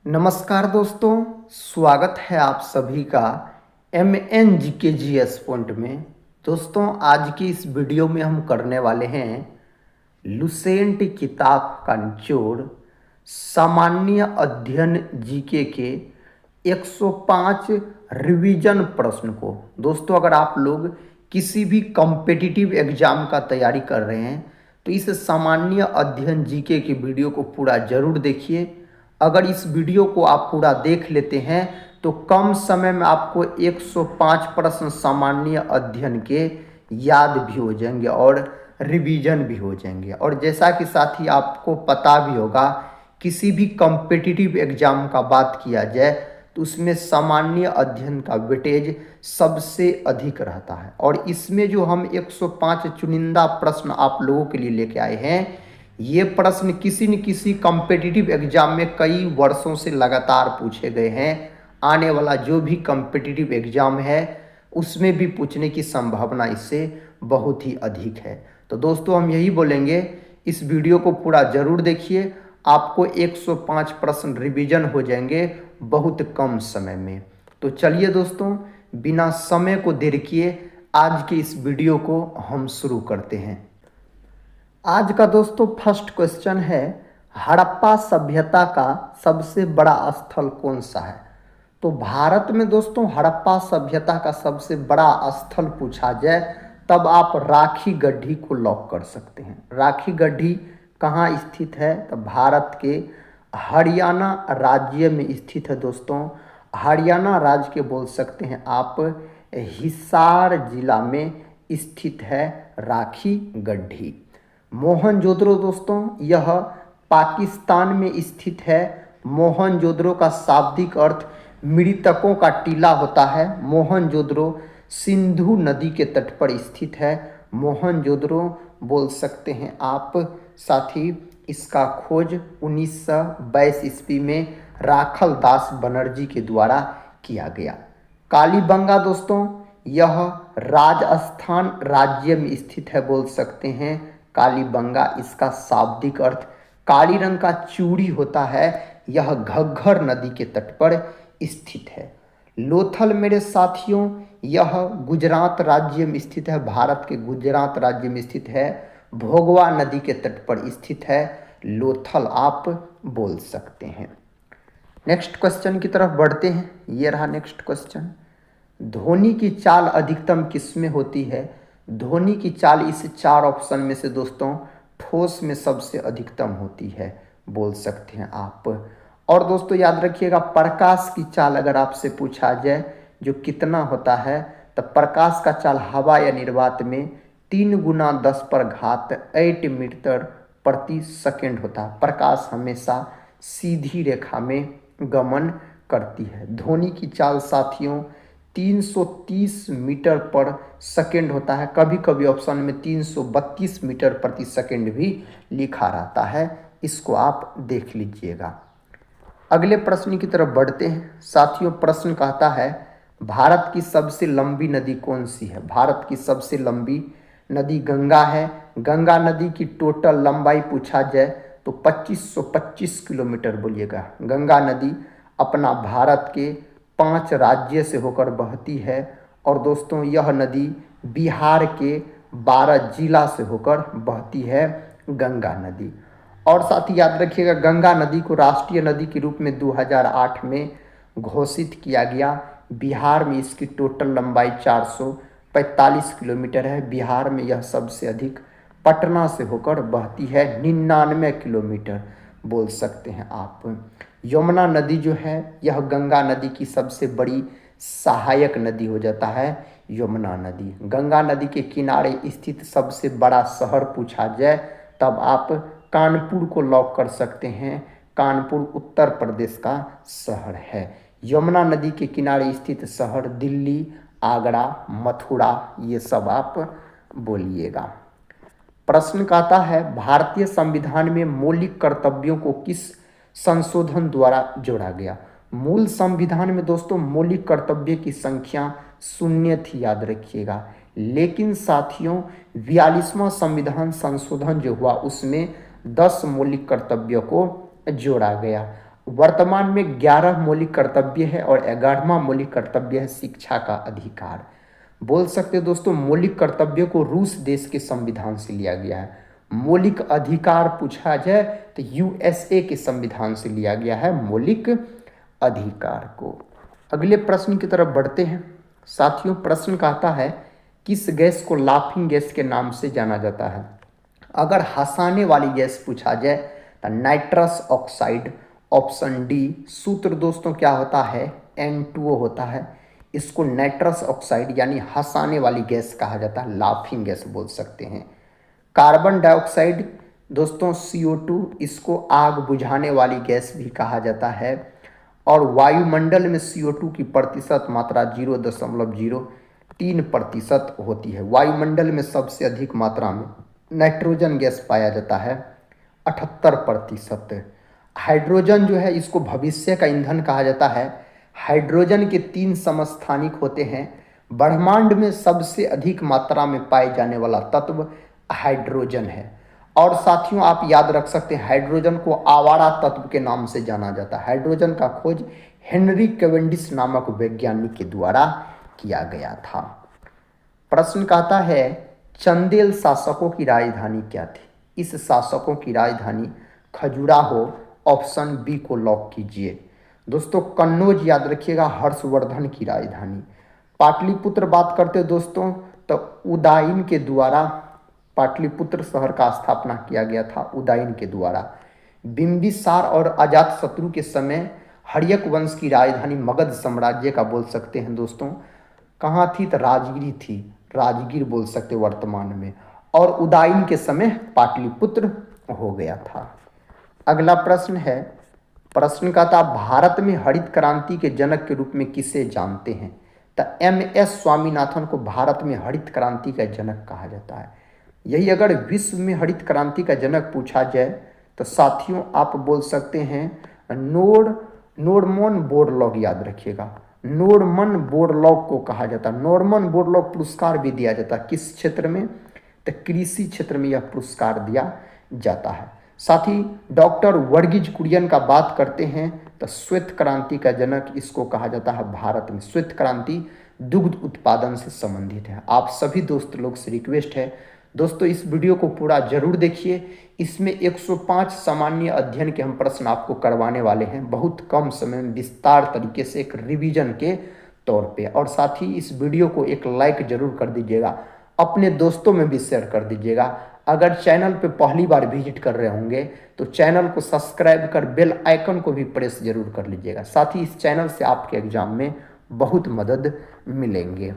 नमस्कार दोस्तों, स्वागत है आप सभी का MNGKGS पॉइंट में। दोस्तों, आज की इस वीडियो में हम करने वाले हैं लुसेंट किताब का निचोड़ सामान्य अध्ययन जीके के 105 रिवीजन प्रश्न को। दोस्तों, अगर आप लोग किसी भी कॉम्पिटिटिव एग्जाम का तैयारी कर रहे हैं तो इस सामान्य अध्ययन जीके की वीडियो को पूरा जरूर देखिए। अगर इस वीडियो को आप पूरा देख लेते हैं तो कम समय में आपको 105 प्रश्न सामान्य अध्ययन के याद भी हो जाएंगे और रिवीजन भी हो जाएंगे। और जैसा कि साथ ही आपको पता भी होगा, किसी भी कॉम्पिटिटिव एग्जाम का बात किया जाए तो उसमें सामान्य अध्ययन का वेटेज सबसे अधिक रहता है। और इसमें जो हम 105 चुनिंदा प्रश्न आप लोगों के लिए लेके आए हैं, ये प्रश्न किसी न किसी कॉम्पिटिटिव एग्जाम में कई वर्षों से लगातार पूछे गए हैं। आने वाला जो भी कॉम्पिटिटिव एग्जाम है उसमें भी पूछने की संभावना इससे बहुत ही अधिक है। तो दोस्तों, हम यही बोलेंगे, इस वीडियो को पूरा जरूर देखिए। आपको 105 प्रश्न रिवीजन हो जाएंगे बहुत कम समय में। तो चलिए दोस्तों, बिना समय को देर किए आज के इस वीडियो को हम शुरू करते हैं। आज का दोस्तों फर्स्ट क्वेश्चन है, हड़प्पा सभ्यता का सबसे बड़ा स्थल कौन सा है? तो भारत में दोस्तों हड़प्पा सभ्यता का सबसे बड़ा स्थल पूछा जाए तब आप राखी गढ़ी को लॉक कर सकते हैं। राखी गढ़ी कहाँ स्थित है? तो भारत के हरियाणा राज्य में स्थित है दोस्तों। हरियाणा राज्य के बोल सकते हैं आप, हिसार जिला में स्थित है राखी गढ़ी। मोहनजोदड़ो दोस्तों, यह पाकिस्तान में स्थित है। मोहनजोदड़ो का शाब्दिक अर्थ मृतकों का टीला होता है। मोहनजोदड़ो सिंधु नदी के तट पर स्थित है। मोहनजोदड़ो बोल सकते हैं आप। साथ ही इसका खोज 1922 ईस्वी में राखल दास बनर्जी के द्वारा किया गया। कालीबंगा दोस्तों, यह राजस्थान राज्य में स्थित है, बोल सकते हैं कालीबंगा। इसका शाब्दिक अर्थ काली रंग का चूड़ी होता है। यह घग्घर नदी के तट पर स्थित है। लोथल मेरे साथियों, यह गुजरात राज्य में स्थित है। भारत के गुजरात राज्य में स्थित है। भोगवा नदी के तट पर स्थित है। लोथल आप बोल सकते हैं। नेक्स्ट क्वेश्चन की तरफ बढ़ते हैं। ये रहा नेक्स्ट क्वेश्चन, धोनी की चाल अधिकतम किसमें होती है? धोनी की चाल इस 4 ऑप्शन में से दोस्तों ठोस में सबसे अधिकतम होती है, बोल सकते हैं आप। और दोस्तों याद रखिएगा, प्रकाश की चाल अगर आपसे पूछा जाए जो कितना होता है, तो प्रकाश का चाल हवा या निर्वात में 3 गुना 10 पर घात 8 मीटर प्रति सेकंड होता है। प्रकाश हमेशा सीधी रेखा में गमन करती है। ध्वनि की चाल साथियों 330 मीटर पर सेकंड होता है। कभी कभी ऑप्शन में 332 मीटर प्रति सेकंड भी लिखा रहता है, इसको आप देख लीजिएगा। अगले प्रश्न की तरफ बढ़ते हैं साथियों। प्रश्न कहता है, भारत की सबसे लंबी नदी कौन सी है? भारत की सबसे लंबी नदी गंगा है। गंगा नदी की टोटल लंबाई पूछा जाए तो 2525 किलोमीटर बोलिएगा। गंगा नदी अपना भारत के 5 राज्य से होकर बहती है। और दोस्तों यह नदी बिहार के 12 जिला से होकर बहती है, गंगा नदी। और साथ ही याद रखिएगा, गंगा नदी को राष्ट्रीय नदी के रूप में 2008 में घोषित किया गया। बिहार में इसकी टोटल लंबाई 445 किलोमीटर है। बिहार में यह सबसे अधिक पटना से होकर बहती है, 99 किलोमीटर बोल सकते हैं आप। यमुना नदी जो है यह गंगा नदी की सबसे बड़ी सहायक नदी हो जाता है, यमुना नदी। गंगा नदी के किनारे स्थित सबसे बड़ा शहर पूछा जाए तब आप कानपुर को लॉक कर सकते हैं। कानपुर उत्तर प्रदेश का शहर है। यमुना नदी के किनारे स्थित शहर दिल्ली, आगरा, मथुरा, ये सब आप बोलिएगा। प्रश्न कहता है, भारतीय संविधान में मौलिक कर्तव्यों को किस संशोधन द्वारा जोड़ा गया? मूल संविधान में दोस्तों मौलिक कर्तव्य की संख्या 0 थी, याद रखिएगा। लेकिन साथियों 42वां संविधान संशोधन जो हुआ उसमें 10 मौलिक कर्तव्यों को जोड़ा गया। वर्तमान में 11 मौलिक कर्तव्य है और 11वां मौलिक कर्तव्य है शिक्षा का अधिकार। बोल सकते हैं दोस्तों, मौलिक कर्तव्यों को रूस देश के संविधान से लिया गया है। मौलिक अधिकार पूछा जाए तो यूएसए के संविधान से लिया गया है मौलिक अधिकार को। अगले प्रश्न की तरफ बढ़ते हैं साथियों। प्रश्न कहता है किस गैस को लाफिंग गैस के नाम से जाना जाता है। अगर हंसाने वाली गैस पूछा जाए तो नाइट्रस ऑक्साइड, ऑप्शन डी। सूत्र दोस्तों क्या होता है, N2O होता है। इसको नाइट्रस ऑक्साइड यानी हंसाने वाली गैस कहा जाता है, लाफिंग गैस बोल सकते हैं। कार्बन डाइऑक्साइड दोस्तों CO2, इसको आग बुझाने वाली गैस भी कहा जाता है। और वायुमंडल में CO2 की प्रतिशत मात्रा 0.03% होती है। वायुमंडल में सबसे अधिक मात्रा में नाइट्रोजन गैस पाया जाता है 78%। हाइड्रोजन जो है इसको भविष्य का ईंधन कहा जाता है। हाइड्रोजन के 3 समस्थानिक होते हैं। ब्रह्मांड में सबसे अधिक मात्रा में पाए जाने वाला तत्व हाइड्रोजन है। और साथियों आप याद रख सकते हैं हाइड्रोजन को आवारा तत्व के नाम से जाना जाता है। हाइड्रोजन का खोज हेनरी कैवेंडिश नामक वैज्ञानिक के द्वारा किया गया था। प्रश्न कहता है चंदेल शासकों की राजधानी क्या थी। इस शासकों की राजधानी खजुराहो, ऑप्शन बी को लॉक कीजिए। दोस्तों कन्नौज याद रखिएगा हर्षवर्धन की राजधानी। पाटलिपुत्र बात करते दोस्तों तो उदयन के द्वारा पाटलिपुत्र शहर का स्थापना किया गया था उदयन के द्वारा। बिंबिसार और अजातशत्रु के समय हर्यक वंश की राजधानी मगध साम्राज्य का बोल सकते हैं दोस्तों, कहाँ थी तो राजगिरी थी, राजगीर बोल सकते वर्तमान में। और उदयन के समय पाटलिपुत्र हो गया था। अगला प्रश्न है, प्रश्न का था भारत में हरित क्रांति के जनक के रूप में किसे जानते हैं। तो MS स्वामीनाथन को भारत में हरित क्रांति का जनक कहा जाता है। यही अगर विश्व में हरित क्रांति का जनक पूछा जाए तो साथियों आप बोल सकते हैं नॉर्मन बोरलॉग याद रखिएगा। नॉर्मन बोरलॉग को कहा जाता है। नॉर्मन बोरलॉग पुरस्कार भी दिया जाता है किस क्षेत्र में, तो कृषि क्षेत्र में यह पुरस्कार दिया जाता है। साथ ही डॉक्टर वर्गीज कुरियन का बात करते हैं तो श्वेत क्रांति का जनक इसको कहा जाता है। भारत में श्वेत क्रांति दुग्ध उत्पादन से संबंधित है। आप सभी दोस्त लोग से रिक्वेस्ट है दोस्तों इस वीडियो को पूरा जरूर देखिए। इसमें 105 सामान्य अध्ययन के हम प्रश्न आपको करवाने वाले हैं बहुत कम समय में विस्तार तरीके से एक रिवीजन के तौर पे। और साथ ही इस वीडियो को एक लाइक जरूर कर दीजिएगा, अपने दोस्तों में भी शेयर कर दीजिएगा। अगर चैनल पे पहली बार विजिट कर रहे होंगे तो चैनल को सब्सक्राइब कर बेल आइकन को भी प्रेस जरूर कर लीजिएगा। साथ ही इस चैनल से आपके एग्जाम में बहुत मदद मिलेंगे।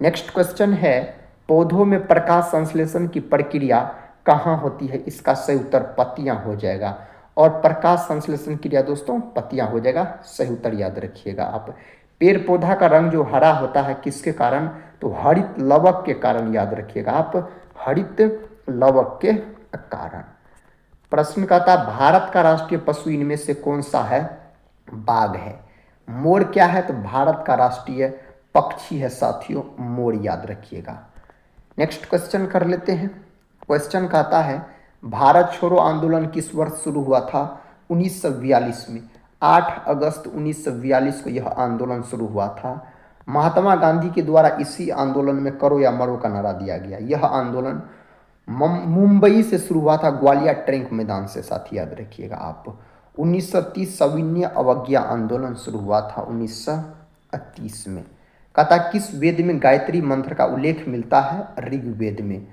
नेक्स्ट क्वेश्चन है पौधों में प्रकाश संश्लेषण की प्रक्रिया कहाँ होती है। इसका सही उत्तर पत्तियां हो जाएगा। और प्रकाश संश्लेषण क्रिया दोस्तों पत्तियां हो जाएगा, सही उत्तर याद रखिएगा आप। पेड़ पौधा का रंग जो हरा होता है किसके कारण, तो हरित लवक के कारण याद रखिएगा आप, हरित लवक के कारण। प्रश्न का था भारत का राष्ट्रीय पशु इनमें से कौन सा है, बाघ है। मोर क्या है, तो भारत का राष्ट्रीय पक्षी है साथियों, मोर याद रखिएगा। नेक्स्ट क्वेश्चन कर लेते हैं। क्वेश्चन कहता है भारत छोड़ो आंदोलन किस वर्ष शुरू हुआ था, 1942 में। 8 अगस्त 1942 को यह आंदोलन शुरू हुआ था। महात्मा गांधी के द्वारा इसी आंदोलन में करो या मरो का नारा दिया गया। यह आंदोलन मुंबई से शुरू हुआ था, ग्वालियर ट्रैंक मैदान से साथी याद रखिएगा आप। 1930 सविनय अवज्ञा आंदोलन शुरू हुआ था 1930 में। कहता किस वेद में गायत्री मंत्र का उल्लेख मिलता है, ऋग्वेद में।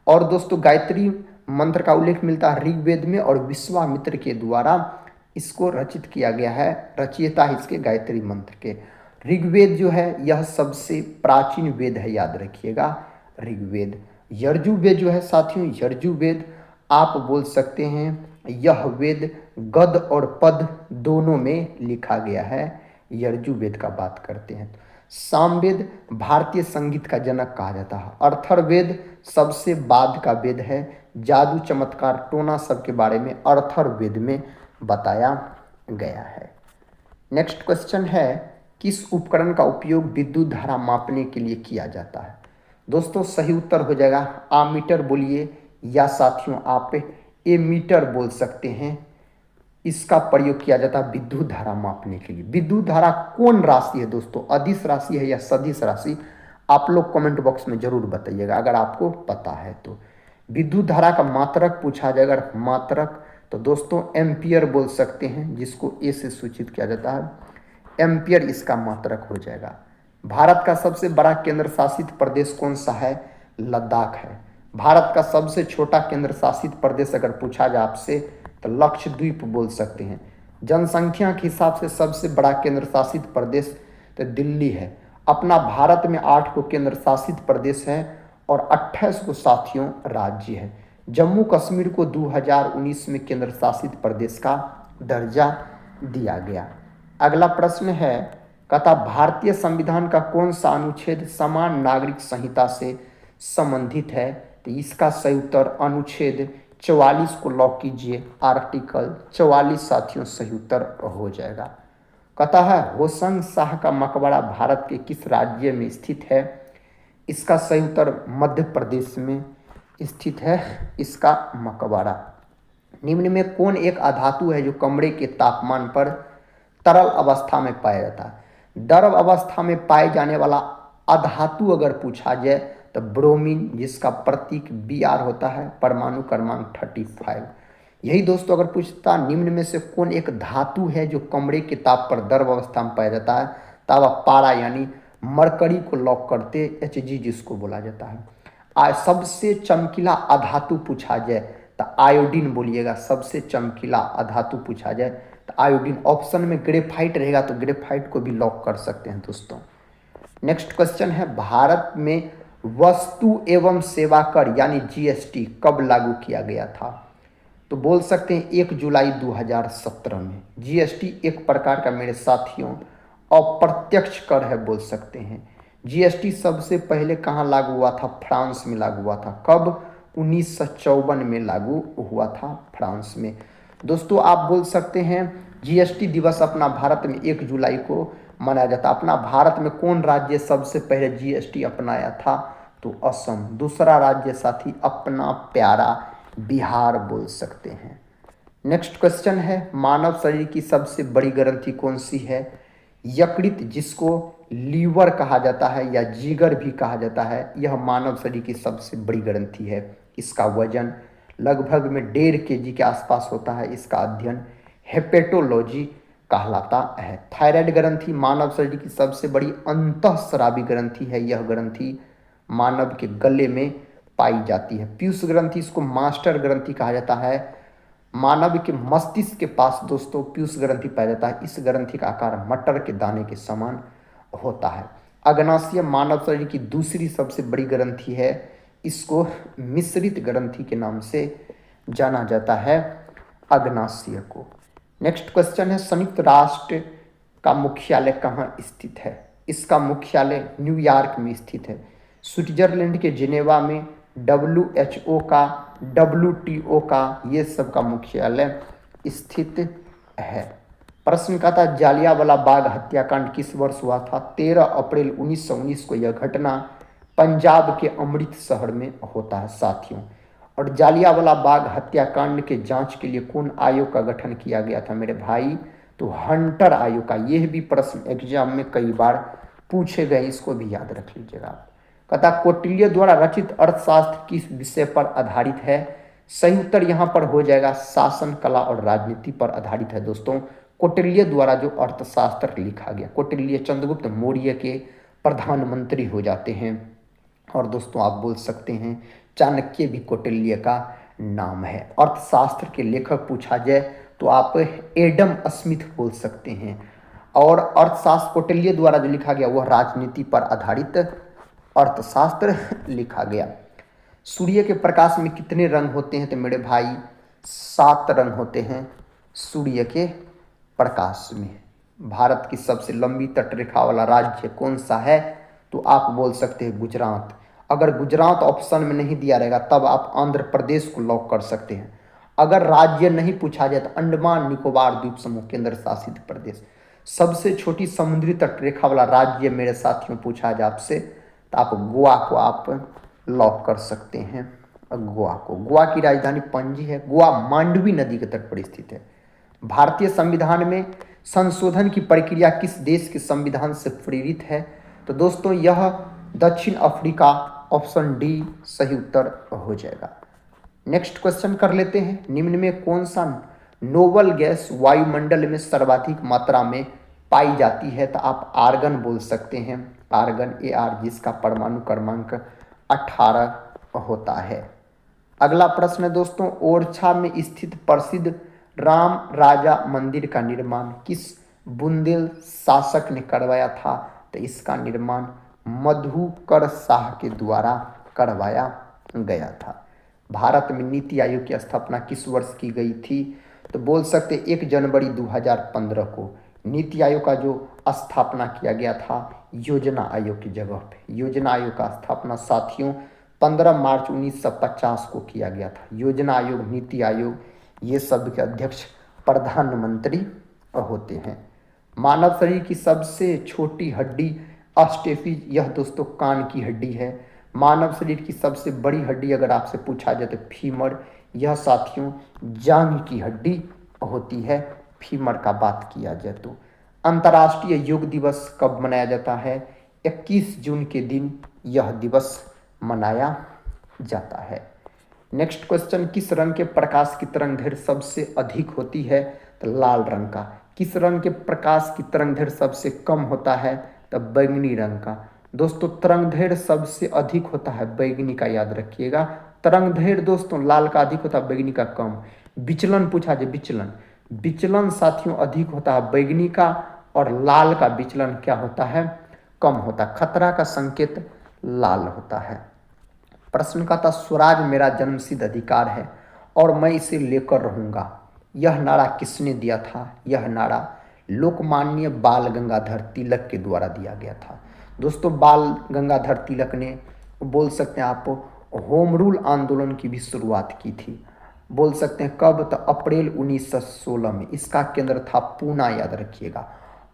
और दोस्तों गायत्री मंत्र का उल्लेख मिलता है ऋग्वेद में और विश्वामित्र के द्वारा इसको रचित किया गया है, रचयिता इसके गायत्री मंत्र के। ऋग्वेद जो है यह सबसे प्राचीन वेद है, याद रखिएगा ऋग्वेद। यजुर्वेद जो है साथियों, यजुर्वेद आप बोल सकते हैं यह वेद गद और पद दोनों में लिखा गया है, यजुर्वेद का बात करते हैं। सामवेद भारतीय संगीत का जनक कहा जाता है। अर्थर्वेद सबसे बाद का वेद है। जादू चमत्कार टोना सब के बारे में अर्थर्वेद में बताया गया है। नेक्स्ट क्वेश्चन है किस उपकरण का उपयोग विद्युत धारा मापने के लिए किया जाता है। दोस्तों सही उत्तर हो जाएगा आमीटर बोलिए, या साथियों आप एमीटर बोल सकते हैं। इसका प्रयोग किया जाता है विद्युत धारा मापने के लिए। विद्युत धारा कौन राशि है दोस्तों, अदिश राशि है या सदिश राशि? आप लोग कमेंट बॉक्स में जरूर बताइएगा अगर आपको पता है तो। विद्युत धारा का मात्रक पूछा जाएगा, अगर मात्रक तो दोस्तों एम्पियर बोल सकते हैं, जिसको ए से सूचित किया जाता है, एम्पियर इसका मात्रक हो जाएगा। भारत का सबसे बड़ा केंद्र शासित प्रदेश कौन सा है? लद्दाख है। भारत का सबसे छोटा केंद्र शासित प्रदेश अगर पूछा जाए आपसे तो लक्षद्वीप बोल सकते हैं। जनसंख्या के हिसाब से सबसे बड़ा केंद्र शासित प्रदेश तो दिल्ली है। अपना भारत में 8 को केंद्र शासित प्रदेश है और 28 को साथियों राज्य है। जम्मू कश्मीर को 2019 में केंद्र शासित प्रदेश का दर्जा दिया गया। अगला प्रश्न है, कहता भारतीय संविधान का कौन सा अनुच्छेद समान नागरिक संहिता से संबंधित है? तो इसका सही उत्तर अनुच्छेद 44 को लॉक कीजिए, आर्टिकल 44 साथियों सही उत्तर हो जाएगा। कहता है होशंग शाह का मकबरा भारत के किस राज्य में स्थित है? इसका सही उत्तर मध्य प्रदेश में स्थित है इसका मकबरा। निम्न में कौन एक अधातु है जो कमरे के तापमान पर तरल अवस्था में पाया जाता है? द्रव अवस्था में पाए जाने वाला अधातु अगर पूछा जाए तो ब्रोमीन, जिसका प्रतीक Br होता है, परमाणु क्रमांक 35। यही दोस्तों अगर पूछता निम्न में से कौन एक धातु है जो कमरे के ताप पर द्रव अवस्था में पाया जाता है, तब आप पारा यानी मरकरी को लॉक करते, Hg जिसको बोला जाता है। सबसे चमकीला अधातु पूछा जाए तो आयोडीन बोलिएगा। सबसे चमकीला अधातु पूछा जाए तो आयोडीन। ऑप्शन में ग्रेफाइट रहेगा तो ग्रेफाइट को भी लॉक कर सकते हैं दोस्तों। नेक्स्ट क्वेश्चन है, भारत में वस्तु एवं सेवा कर यानी GST कब लागू किया गया था? तो बोल सकते हैं 1 जुलाई 2017 में। GST एक प्रकार का मेरे साथियों अप्रत्यक्ष कर है बोल सकते हैं। GST सबसे पहले कहाँ लागू हुआ था? फ्रांस में लागू हुआ था। कब? 1954 में लागू हुआ था फ्रांस में। दोस्तों आप बोल सकते हैं GST दिवस अपना भारत में 1 जुलाई को मनाया जाता। अपना भारत में कौन राज्य सबसे पहले GST अपनाया था? तो असम। दूसरा राज्य साथी अपना प्यारा बिहार बोल सकते हैं। नेक्स्ट क्वेश्चन है, मानव शरीर की सबसे बड़ी ग्रंथि कौन सी है? यकृत, जिसको लीवर कहा जाता है या जिगर भी कहा जाता है, यह मानव शरीर की सबसे बड़ी ग्रंथि है। इसका वजन लगभग में 1.5 kg के आसपास होता है। इसका अध्ययन हेपेटोलॉजी कहलाता है। थायराइड ग्रंथि मानव शरीर की सबसे बड़ी अंतःस्रावी ग्रंथि है। यह ग्रंथि मानव के गले में पाई जाती है। पीयूष ग्रंथि, इसको मास्टर ग्रंथि कहा जाता है। मानव के मस्तिष्क के पास दोस्तों पीयूष ग्रंथि पाया जाता है। इस ग्रंथि का आकार मटर के दाने के समान होता है। अग्नाशय मानव शरीर की दूसरी सबसे बड़ी ग्रंथि है। इसको मिश्रित ग्रंथि के नाम से जाना जाता है, अग्नाशय को। नेक्स्ट क्वेश्चन है, संयुक्त राष्ट्र का मुख्यालय कहाँ स्थित है? इसका मुख्यालय न्यूयॉर्क में स्थित है। स्विट्जरलैंड के जिनेवा में WHO का, WTO का, ये सब का मुख्यालय स्थित है। प्रश्न का था जालियांवाला बाग हत्याकांड किस वर्ष हुआ था? 13 अप्रैल 1919 को यह घटना पंजाब के अमृतसर में होता है साथियों। और जालियांवाला बाग हत्याकांड के जांच के लिए कौन आयोग का गठन किया गया था मेरे भाई? तो हंटर आयोग का। यह भी प्रश्न एग्जाम में कई बार पूछे गए, इसको भी याद रख लीजिएगा। कहता कौटिल्य द्वारा रचित अर्थशास्त्र किस विषय पर आधारित है? सही उत्तर यहाँ पर हो जाएगा शासन, कला और राजनीति पर आधारित है दोस्तों। कौटिल्य द्वारा जो अर्थशास्त्र लिखा गया। कौटिल्य चंद्रगुप्त मौर्य के प्रधानमंत्री हो जाते हैं। और दोस्तों आप बोल सकते हैं चाणक्य भी कौटिल्य का नाम है। अर्थशास्त्र के लेखक पूछा जाए तो आप एडम स्मिथ बोल सकते हैं। और अर्थशास्त्र कौटिल्य द्वारा जो लिखा गया वह राजनीति पर आधारित अर्थशास्त्र लिखा गया। सूर्य के प्रकाश में कितने रंग होते हैं? तो मेरे भाई 7 रंग होते हैं सूर्य के प्रकाश में। भारत की सबसे लंबी तटरेखा वाला राज्य कौन सा है? तो आप बोल सकते हैं गुजरात। अगर गुजरात ऑप्शन में नहीं दिया रहेगा तब आप आंध्र प्रदेश को लॉक कर सकते हैं। अगर राज्य नहीं पूछा जाए तो अंडमान निकोबार द्वीप समूह केंद्र शासित प्रदेश। सबसे छोटी समुद्री तटरेखा वाला राज्य मेरे साथियों पूछा जाए आपसे तो आप गोवा को आप लॉक कर सकते हैं। गोवा को। गोवा की राजधानी पणजी है। गोवा मांडवी नदी के तट पर स्थित है। भारतीय संविधान में संशोधन की प्रक्रिया किस देश के संविधान से प्रेरित है? तो दोस्तों यह दक्षिण अफ्रीका, ऑप्शन डी सही उत्तर हो जाएगा। नेक्स्ट क्वेश्चन कर लेते हैं। निम्न में कौन सा नोबल गैस वायुमंडल में सर्वाधिक मात्रा में पाई जाती है? तो आप आर्गन बोल सकते हैं, आर्गन AR, जिसका परमाणु क्रमांक 18 होता है। अगला प्रश्न है दोस्तों, ओरछा में स्थित प्रसिद्ध राम राजा मंदिर का निर्माण किस बुंदेल शासक ने करवाया था? तो इसका निर्माण मधुकर शाह के द्वारा करवाया गया था। भारत में नीति आयोग की स्थापना किस वर्ष की गई थी? तो बोल सकते 1 जनवरी 2015 को नीति आयोग का जो स्थापना किया गया था योजना आयोग की जगह पे। योजना आयोग का स्थापना साथियों 15 मार्च 1950 को किया गया था। योजना आयोग, नीति आयोग, ये सब के अध्यक्ष प्रधानमंत्री होते हैं। मानव शरीर की सबसे छोटी हड्डी अस्टेफिज, यह दोस्तों कान की हड्डी है। मानव शरीर की सबसे बड़ी हड्डी अगर आपसे पूछा जाए तो फीमर, यह साथियों जांघ की हड्डी होती है, फीमर का बात किया जाए तो। अंतर्राष्ट्रीय योग दिवस कब मनाया जाता है? 21 जून के दिन यह दिवस मनाया जाता है। नेक्स्ट क्वेश्चन, किस रंग के प्रकाश की तरंगदैर्घ्य सबसे अधिक होती है? तो लाल रंग का। किस रंग के प्रकाश की तरंगदैर्घ्य सबसे कम होता है? तो बैंगनी रंग का। दोस्तों तरंगदैर्घ्य सबसे अधिक होता है बैंगनी का, याद रखिएगा। तरंगदैर्घ्य दोस्तों लाल का अधिक होता है, बैंगनी का कम। विचलन पूछा जाए, विचलन, विचलन साथियों अधिक होता है बैंगनी का, और लाल का विचलन क्या होता है? कम होता है। खतरा का संकेत लाल होता है। प्रश्न का था, स्वराज मेरा जन्मसिद्ध अधिकार है और मैं इसे लेकर रहूंगा, यह नारा किसने दिया था? यह नारा लोकमान्य बाल गंगाधर तिलक के द्वारा दिया गया था। दोस्तों बाल गंगाधर तिलक ने, बोल सकते हैं आप, होम रूल आंदोलन की भी शुरुआत की थी। बोल सकते हैं कब? तो अप्रैल 1916 में। इसका केंद्र था पूना, याद रखिएगा।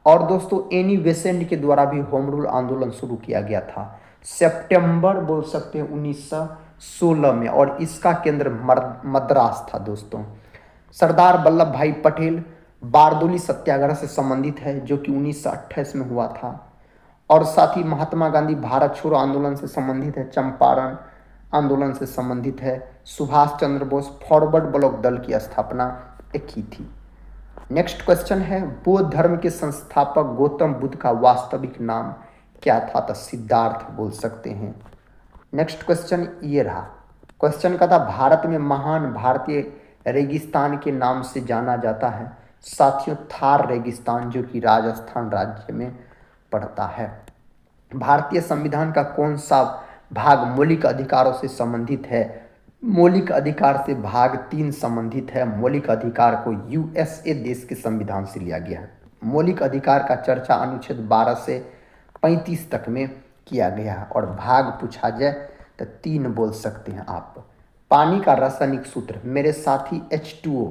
और दोस्तों एनी बेसेंट के द्वारा भी होम रूल आंदोलन शुरू किया गया था सितंबर, बोल सकते हैं 1916 में, और इसका केंद्र मद्रास था। दोस्तों सरदार वल्लभ भाई पटेल बारदोली सत्याग्रह से संबंधित है, जो कि 1928 में हुआ था। और साथ ही महात्मा गांधी भारत छोड़ो आंदोलन से संबंधित है, चंपारण आंदोलन से संबंधित है। सुभाष चंद्र बोस फॉरवर्ड ब्लॉक दल की स्थापना की थी। नेक्स्ट क्वेश्चन है, बौद्ध धर्म के संस्थापक गौतम बुद्ध का वास्तविक नाम क्या था? तो सिद्धार्थ बोल सकते हैं। नेक्स्ट क्वेश्चन ये रहा। क्वेश्चन का था, भारत में महान भारतीय रेगिस्तान के नाम से जाना जाता है? साथियों थार रेगिस्तान, जो कि राजस्थान राज्य में पड़ता है। भारतीय संविधान का कौन सा भाग मौलिक अधिकारों से संबंधित है? मौलिक अधिकार से भाग 3 संबंधित है। मौलिक अधिकार को USA देश के संविधान से लिया गया है। मौलिक अधिकार का चर्चा अनुच्छेद 12 से 35 तक में किया गया है। और भाग पूछा जाए तो 3 बोल सकते हैं आप। पानी का रासायनिक सूत्र, मेरे साथी H2O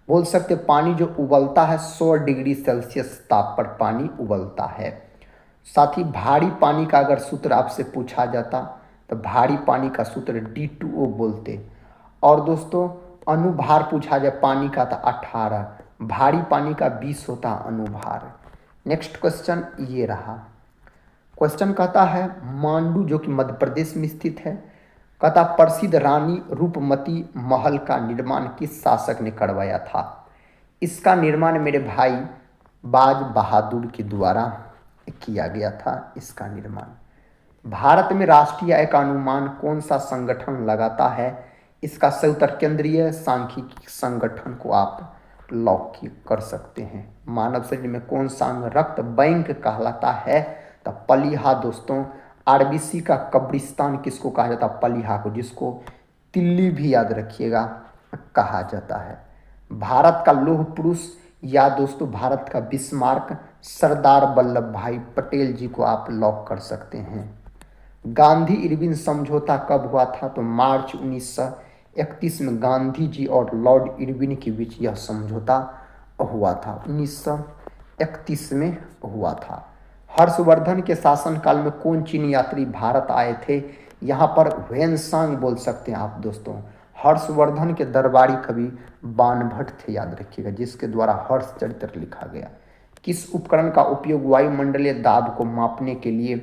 बोल सकते। पानी जो उबलता है 100 डिग्री सेल्सियस ताप पर पानी उबलता है। साथ ही भारी पानी का अगर सूत्र आपसे पूछा जाता तो भारी पानी का सूत्र D2O बोलते। और दोस्तों अनुभार पूछा जाए पानी का तो 18, भारी पानी का 20 होता अनुभार। नेक्स्ट क्वेश्चन ये रहा। क्वेश्चन कहता है, मांडू जो कि मध्य प्रदेश में स्थित है, कहता प्रसिद्ध रानी रूपमती महल का निर्माण किस शासक ने करवाया था? इसका निर्माण मेरे भाई बाज बहादुर के द्वारा किया गया था। इसका निर्माण। भारत में राष्ट्रीय आय का अनुमान कौन सा संगठन लगाता है? इसका सही उत्तर केंद्रीय सांख्यिकी संगठन को आप लॉक कर सकते हैं। मानव शरीर में कौन सा अंग रक्त बैंक कहलाता है? तो पलीहा। दोस्तों RBC का कब्रिस्तान किसको कहा जाता है? पलीहा को, जिसको तिल्ली भी याद रखिएगा कहा जाता है। भारत का लौह पुरुष या दोस्तों भारत का बिस्मार्क सरदार वल्लभ भाई पटेल जी को आप लॉक कर सकते हैं। गांधी इरविन समझौता कब हुआ था? तो मार्च 1931 में गांधी जी और लॉर्ड इरविन के बीच यह समझौता हुआ था। 1931 में हुआ था। हर्षवर्धन के शासनकाल में कौन चीनी यात्री भारत आए थे? यहाँ पर ह्वेनसांग बोल सकते हैं आप दोस्तों। हर्षवर्धन के दरबारी कवि बाणभट्ट थे, याद रखिएगा, जिसके द्वारा हर्षचरित्र लिखा गया। किस उपकरण का उपयोग वायुमंडलीय दाब को मापने के लिए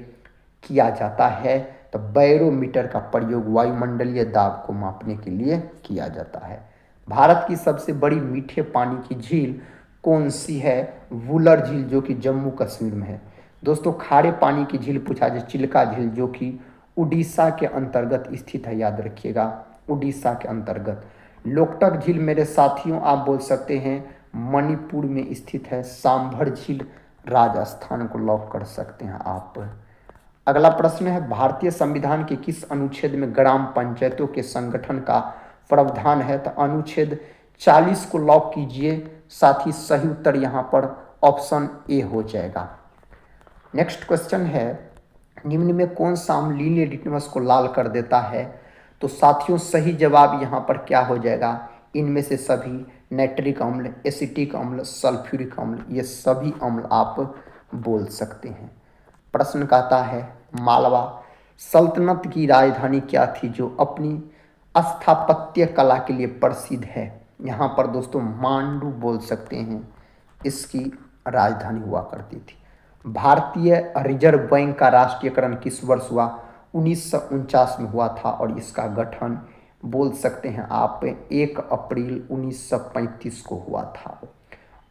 किया जाता है? तो बैरोमीटर का प्रयोग वायुमंडलीय दाब को मापने के लिए किया जाता है। भारत की सबसे बड़ी मीठे पानी की झील कौन सी है? वुलर झील, जो कि जम्मू कश्मीर में है। दोस्तों, खारे पानी की झील पूछा जाए, चिल्का झील, जो कि उड़ीसा के अंतर्गत स्थित है, याद रखिएगा, उड़ीसा के अंतर्गत। लोकटक झील मेरे साथियों आप बोल सकते हैं मणिपुर में स्थित है। सांभर झील राजस्थान को लॉक कर सकते हैं आप। अगला प्रश्न है, भारतीय संविधान के किस अनुच्छेद में ग्राम पंचायतों के संगठन का प्रावधान है? तो अनुच्छेद 40 को लॉक कीजिए। साथ ही सही उत्तर यहाँ पर ऑप्शन ए हो जाएगा। नेक्स्ट क्वेश्चन है, निम्न में कौन सा अम्लीय लिटमस को लाल कर देता है? तो साथियों सही जवाब यहाँ पर क्या हो जाएगा? इनमें से सभी नाइट्रिक अम्ल, एसिटिक अम्ल, सल्फ्यूरिक अम्ल, ये सभी अम्ल आप बोल सकते हैं। प्रश्न कहता है, मालवा सल्तनत की राजधानी क्या थी जो अपनी स्थापत्य कला के लिए प्रसिद्ध है? यहाँ पर दोस्तों मांडू बोल सकते हैं, इसकी राजधानी हुआ करती थी। भारतीय रिजर्व बैंक का राष्ट्रीयकरण किस वर्ष हुआ? 1949 में हुआ था और इसका गठन बोल सकते हैं आप 1 अप्रैल 1935 को हुआ था।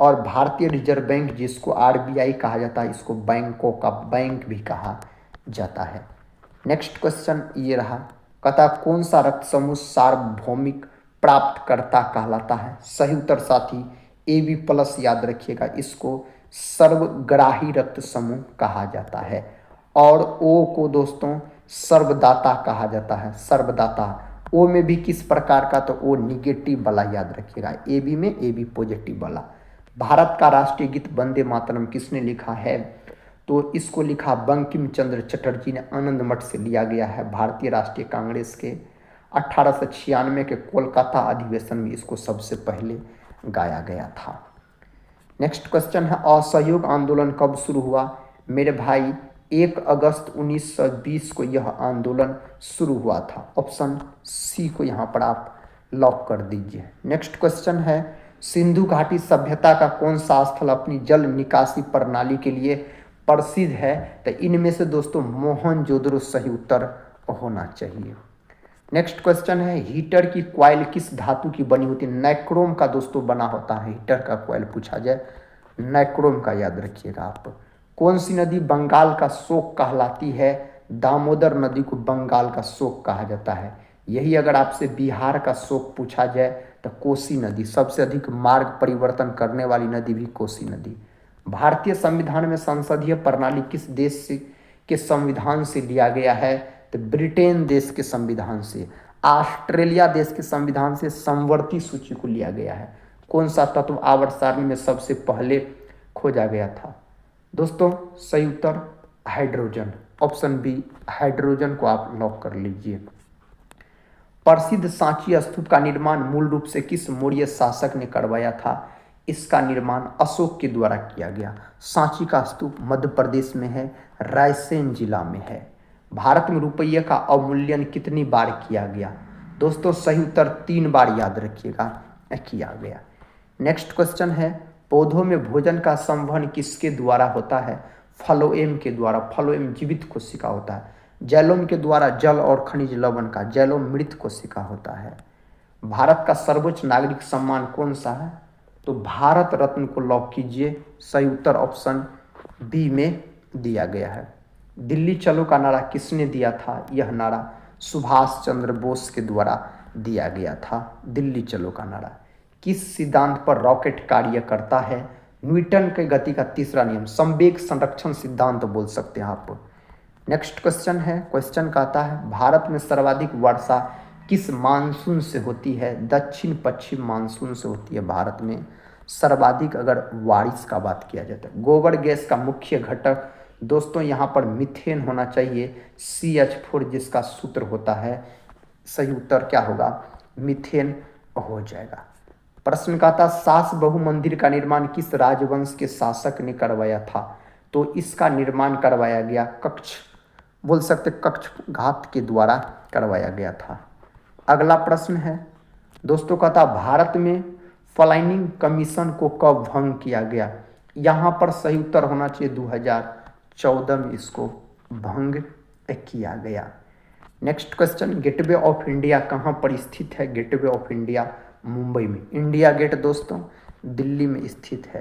और भारतीय रिजर्व बैंक, जिसको आरबीआई कहा जाता है, इसको बैंकों का बैंक भी कहा जाता है। नेक्स्ट क्वेश्चन ये रहा, कहता कौन सा रक्त समूह सार्वभौमिक प्राप्तकर्ता कहलाता है? सही उत्तर साथी AB प्लस, याद रखिएगा, इसको सर्वग्राही रक्त समूह कहा जाता है। और O को दोस्तों सर्वदाता कहा जाता है, सर्वदाता। O में भी किस प्रकार का? तो O निगेटिव वाला, याद रखिएगा। AB में AB पॉजिटिव वाला। भारत का राष्ट्रीय गीत वंदे मातरम किसने लिखा है? तो इसको लिखा बंकिम चंद्र चटर्जी ने, आनंद मठ से लिया गया है। भारतीय राष्ट्रीय कांग्रेस के 1896 के कोलकाता अधिवेशन में इसको सबसे पहले गाया गया था। नेक्स्ट क्वेश्चन है, असहयोग आंदोलन कब शुरू हुआ? मेरे भाई 1 अगस्त 1920 को यह आंदोलन शुरू हुआ था। ऑप्शन सी को यहाँ पर आप लॉक कर दीजिए। नेक्स्ट क्वेश्चन है, सिंधु घाटी सभ्यता का कौन सा स्थल अपनी जल निकासी प्रणाली के लिए प्रसिद्ध है? तो इनमें से दोस्तों मोहनजोदड़ो सही उत्तर होना चाहिए। नेक्स्ट क्वेश्चन है, हीटर की कॉइल किस धातु की बनी होती है? नाइक्रोम का दोस्तों बना होता है हीटर का कॉइल, पूछा जाए नाइक्रोम का, याद रखिएगा आप। कौन सी नदी बंगाल का शोक कहलाती है? दामोदर नदी को बंगाल का शोक कहा जाता है। यही अगर आपसे बिहार का शोक पूछा जाए तो कोसी नदी, सबसे अधिक मार्ग परिवर्तन करने वाली नदी भी कोसी नदी। भारतीय संविधान में संसदीय प्रणाली किस देश से के संविधान से लिया गया है? तो ब्रिटेन देश के संविधान से। ऑस्ट्रेलिया देश के संविधान से समवर्ती सूची को लिया गया है। कौन सा तत्व आवर्त सारणी में सबसे पहले खोजा गया था? दोस्तों सही उत्तर हाइड्रोजन, ऑप्शन बी हाइड्रोजन को आप लॉक कर लीजिए। प्रसिद्ध सांची स्तूप का निर्माण मूल रूप से किस मौर्य शासक ने करवाया था? इसका निर्माण अशोक के द्वारा किया गया। सांची का स्तूप मध्य प्रदेश में है, रायसेन जिला में है। भारत में रुपये का अवमूल्यन कितनी बार किया गया? दोस्तों सही उत्तर 3 बार, याद रखिएगा, किया गया। नेक्स्ट क्वेश्चन है, पौधों में भोजन का संवहन किसके द्वारा होता है? फ्लोएम के द्वारा। फ्लोएम जीवित कोशिका होता है। जैलोम के द्वारा जल और खनिज लवण का। जैलोम मृत कोशिका होता है। भारत का सर्वोच्च नागरिक सम्मान कौन सा है? तो भारत रत्न को लॉक कीजिए। सही उत्तर ऑप्शन बी में दिया गया है। दिल्ली चलो का नारा किसने दिया था? यह नारा सुभाष चंद्र बोस के द्वारा दिया गया था, दिल्ली चलो का नारा। किस सिद्धांत पर रॉकेट कार्य करता है? न्यूटन के गति का तीसरा नियम, संवेग संरक्षण सिद्धांत बोल सकते हैं आप। नेक्स्ट क्वेश्चन है, क्वेश्चन कहता है भारत में सर्वाधिक वर्षा किस मानसून से होती है? दक्षिण पश्चिम मानसून से होती है भारत में सर्वाधिक, अगर बारिश का बात किया जाता है। गोबर गैस का मुख्य घटक दोस्तों यहाँ पर मीथेन होना चाहिए, CH4, जिसका सूत्र होता है। सही उत्तर क्या होगा? मीथेन हो जाएगा। प्रश्न का था सास बहु मंदिर का निर्माण किस राजवंश के शासक ने करवाया था? तो इसका निर्माण करवाया गया कक्ष बोल सकते कक्षघात के द्वारा करवाया गया था। अगला प्रश्न है, दोस्तों कहता भारत में प्लानिंग कमीशन को कब भंग किया गया? यहाँ पर सही उत्तर होना चाहिए 2014 में इसको भंग किया गया। Next question, gateway of India कहाँ पर स्थित है? गेटवे ऑफ इंडिया मुंबई में। इंडिया गेट दोस्तों दिल्ली में स्थित है।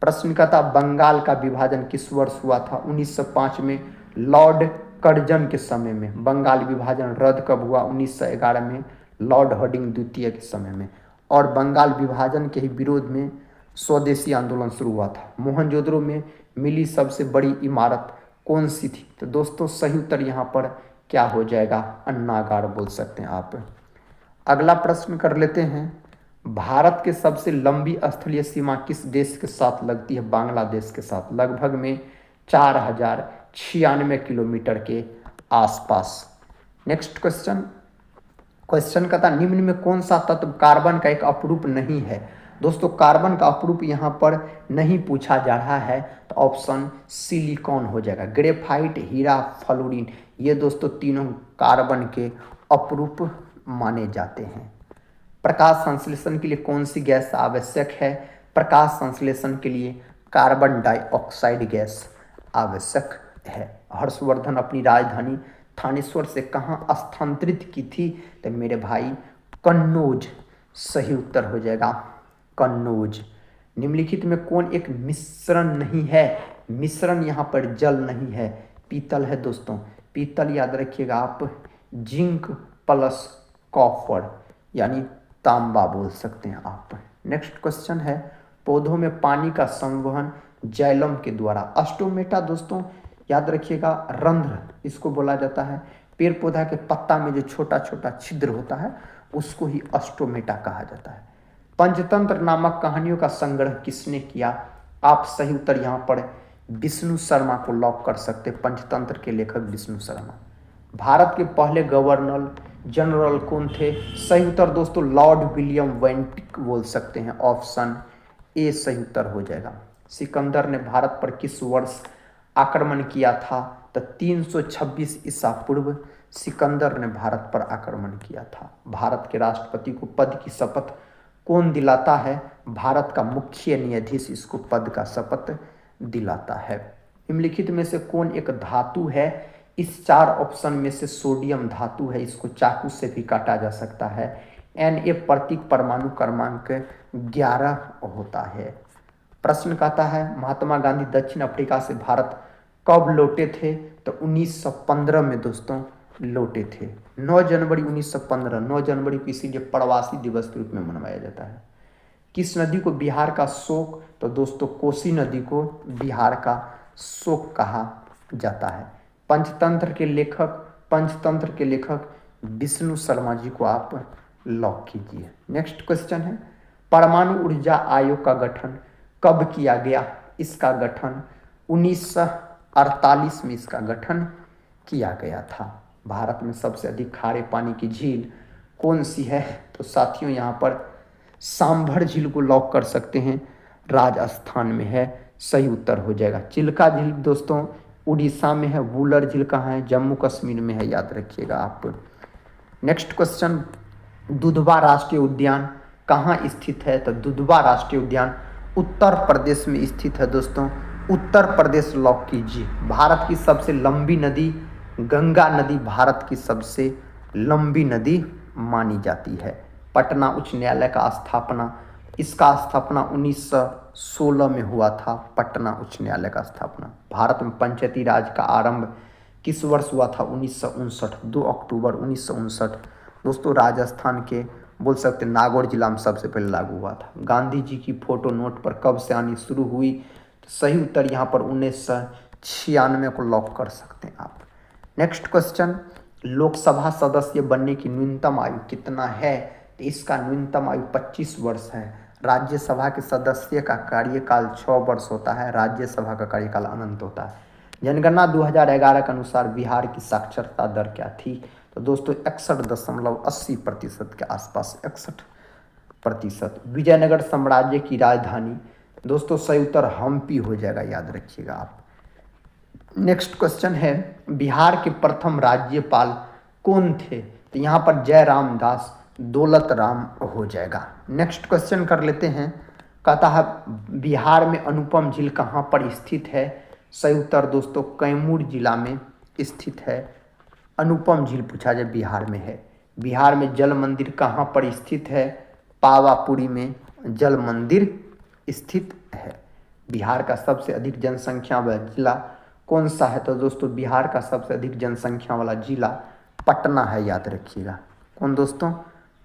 प्रश्न का था बंगाल का विभाजन किस वर्ष हुआ था? 1905 में लॉर्ड कर्जन के समय में। बंगाल विभाजन रद्द कब हुआ? 1911 में लॉर्ड हार्डिंग द्वितीय के समय में। और बंगाल विभाजन के ही विरोध में स्वदेशी आंदोलन शुरू हुआ था। मोहनजोदड़ो में मिली सबसे बड़ी इमारत कौन सी थी? तो दोस्तों सही उत्तर यहाँ पर क्या हो जाएगा? अन्नागार बोल सकते हैं आप। अगला प्रश्न कर लेते हैं, भारत के सबसे लंबी स्थलीय सीमा किस देश के साथ लगती है? बांग्लादेश के साथ, लगभग में 4096 किलोमीटर के आसपास। नेक्स्ट क्वेश्चन का था निम्न में कौन सा तत्व कार्बन का एक अपरूप नहीं है? दोस्तों कार्बन का अपरूप यहाँ पर नहीं पूछा जा रहा है, तो ऑप्शन सिलिकॉन हो जाएगा। ग्रेफाइट, हीरा, फ्लोरीन, ये दोस्तों तीनों कार्बन के अपरूप माने जाते हैं। प्रकाश संश्लेषण के लिए कौन सी गैस आवश्यक है? प्रकाश संश्लेषण के लिए कार्बन डाइऑक्साइड गैस आवश्यक है। हर्षवर्धन अपनी राजधानी थानेश्वर से कहाँ स्थानांतरित की थी? तो मेरे भाई कन्नौज सही उत्तर हो जाएगा, कन्नौज। निम्नलिखित में कौन एक मिश्रण नहीं है? मिश्रण यहाँ पर जल नहीं है, पीतल है दोस्तों। पीतल याद रखिएगा आप, जिंक प्लस कॉपर यानी तांबा बोल सकते हैं आप। नेक्स्ट क्वेश्चन है, पौधों में पानी का संवहन जाइलम के द्वारा। स्टोमेटा दोस्तों याद रखिएगा, रंध्र इसको बोला जाता है। पेड़ पौधा के पत्ता में जो छोटा छोटा छिद्र होता है उसको ही स्टोमेटा कहा जाता है। पंचतंत्र नामक कहानियों का संग्रह किसने किया? आप सही उत्तर यहाँ पर विष्णु शर्मा को लॉक कर सकते। पंचतंत्र के लेखक विष्णु शर्मा। भारत के पहले गवर्नर जनरल कौन थे? सही उत्तर दोस्तों लॉर्ड विलियम वेंटिक बोल सकते हैं, ऑप्शन ए सही उत्तर हो जाएगा। सिकंदर ने भारत पर किस वर्ष आक्रमण किया था? तो 326 ईसा पूर्व सिकंदर ने भारत पर आक्रमण किया था। भारत के राष्ट्रपति को पद की शपथ कौन दिलाता है? भारत का मुख्य न्यायाधीश इसको पद का शपथ दिलाता है। निम्नलिखित में से कौन एक धातु है? इस चार ऑप्शन में से सोडियम धातु है, इसको चाकू से भी काटा जा सकता है। Na प्रतीक परमाणु क्रमांक 11 होता है। प्रश्न कहता है महात्मा गांधी दक्षिण अफ्रीका से भारत कब लौटे थे? तो 1915 में दोस्तों लौटे थे। 9 जनवरी 1915, 9 जनवरी को इसीलिए प्रवासी दिवस के रूप में मनाया जाता है। किस नदी को बिहार का शोक? तो दोस्तों कोसी नदी को बिहार का शोक कहा जाता है। पंचतंत्र के लेखक विष्णु शर्मा जी को आप लॉक कीजिए। नेक्स्ट क्वेश्चन है, परमाणु ऊर्जा आयोग का गठन कब किया गया? इसका गठन 1948 में इसका गठन किया गया था। भारत में सबसे अधिक खारे पानी की झील कौन सी है? तो साथियों यहाँ पर सांभर झील को लॉक कर सकते हैं, राजस्थान में है, सही उत्तर हो जाएगा। चिल्का झील दोस्तों उड़ीसा में है। वुलर झील कहाँ है? जम्मू कश्मीर में है, याद रखिएगा आप। नेक्स्ट क्वेश्चन, दुधवा राष्ट्रीय उद्यान कहाँ स्थित है? तो दुधवा राष्ट्रीय उद्यान उत्तर प्रदेश में स्थित है दोस्तों, उत्तर प्रदेश लॉक कीजिए। भारत की सबसे लंबी नदी गंगा नदी भारत की सबसे लंबी नदी मानी जाती है। पटना उच्च न्यायालय का स्थापना, इसका स्थापना 1916 में हुआ था। पटना उच्च न्यायालय का स्थापना। भारत में पंचायती राज का आरंभ किस वर्ष हुआ था? 1959, 2 अक्टूबर 1959। दोस्तों राजस्थान के बोल सकते नागौर जिला में सबसे पहले लागू हुआ था। गांधी जी की फोटो नोट पर कब से आनी शुरू हुई? तो सही उत्तर यहाँ पर 1996 को लॉक कर सकते हैं आप। नेक्स्ट क्वेश्चन, लोकसभा सदस्य बनने की न्यूनतम आयु कितना है? तो इसका न्यूनतम आयु 25 वर्ष है। राज्यसभा के सदस्य का कार्यकाल 6 वर्ष होता है। राज्यसभा का कार्यकाल अनंत होता है। जनगणना 2011 के अनुसार बिहार की साक्षरता दर क्या थी? तो दोस्तों 61.80% के आसपास, 61%। विजयनगर साम्राज्य की राजधानी, दोस्तों सही उत्तर हम्पी हो जाएगा, याद रखिएगा आप। नेक्स्ट क्वेश्चन है, बिहार के प्रथम राज्यपाल कौन थे? तो यहाँ पर जयराम दास दौलत राम हो जाएगा। नेक्स्ट क्वेश्चन कर लेते हैं। कहता है बिहार में अनुपम झील कहाँ पर स्थित है? सही उत्तर दोस्तों कैमूर जिला में स्थित है। अनुपम झील पूछा जाए बिहार में है। बिहार में जल मंदिर कहाँ पर स्थित है? पावापुरी में जल मंदिर स्थित है। बिहार का सबसे अधिक जनसंख्या वाला जिला कौन सा है? तो दोस्तों बिहार का सबसे अधिक जनसंख्या वाला जिला पटना है, याद रखिएगा। कौन दोस्तों?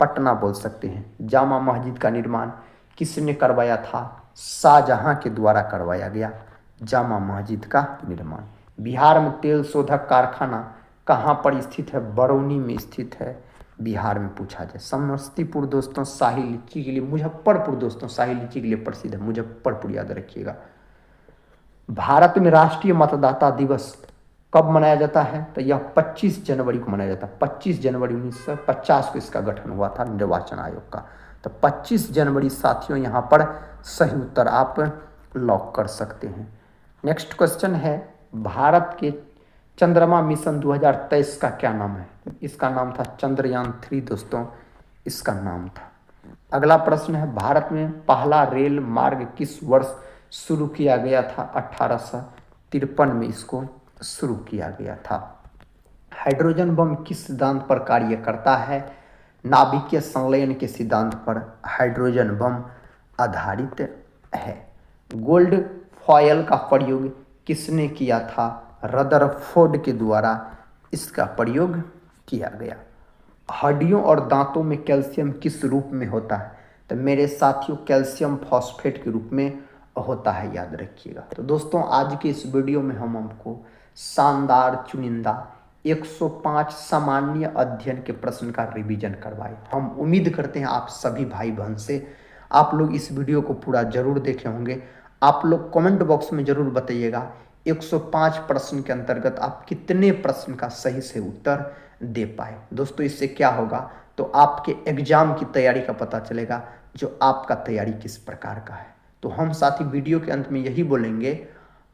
पटना बोल सकते हैं। जामा मस्जिद का निर्माण किसने करवाया था? शाहजहां के द्वारा करवाया गया जामा मस्जिद का निर्माण। बिहार में तेल शोधक कारखाना कहाँ पर स्थित है? बरौनी में स्थित है। बिहार में पूछा जाए। समस्तीपुर दोस्तों शाही लीची के लिए, मुजफ्फरपुर दोस्तों शाही लीची के लिए प्रसिद्ध है, मुजफ्फरपुर याद रखिएगा। भारत में राष्ट्रीय मतदाता दिवस कब मनाया जाता है? तो यह 25 जनवरी को मनाया जाता है। 25 जनवरी 1950 को इसका गठन हुआ था निर्वाचन आयोग का। तो 25 जनवरी साथियों यहाँ पर सही उत्तर आप लॉक कर सकते हैं। नेक्स्ट क्वेश्चन है भारत के चंद्रमा मिशन 2023 का क्या नाम है? इसका नाम था चंद्रयान 3 दोस्तों, इसका नाम था। अगला प्रश्न है भारत में पहला रेल मार्ग किस वर्ष शुरू किया गया था? 1853 में इसको शुरू किया गया था। हाइड्रोजन बम किस सिद्धांत पर कार्य करता है? नाभिकीय संलयन के सिद्धांत पर हाइड्रोजन बम आधारित है। गोल्ड फॉयल का प्रयोग किसने किया था? रदरफोर्ड के द्वारा इसका प्रयोग किया गया। हड्डियों और दांतों में कैल्शियम किस रूप में होता है? तो मेरे साथियों कैल्शियम फॉस्फेट के रूप में होता है, याद रखिएगा। तो दोस्तों आज के इस वीडियो में हम आपको शानदार चुनिंदा 105 सामान्य अध्ययन के प्रश्न का रिवीजन करवाए। हम उम्मीद करते हैं आप सभी भाई बहन से आप लोग इस वीडियो को पूरा जरूर देखे होंगे। आप लोग कमेंट बॉक्स में जरूर बताइएगा 105 प्रश्न के अंतर्गत आप कितने प्रश्न का सही से उत्तर दे पाए। दोस्तों इससे क्या होगा तो आपके एग्जाम की तैयारी का पता चलेगा, जो आपका तैयारी किस प्रकार का है। तो हम साथी वीडियो के अंत में यही बोलेंगे,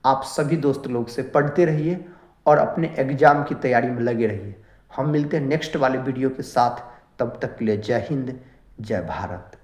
आप सभी दोस्त लोग से पढ़ते रहिए और अपने एग्जाम की तैयारी में लगे रहिए। हम मिलते हैं नेक्स्ट वाले वीडियो के साथ, तब तक के लिए जय हिंद, जय भारत।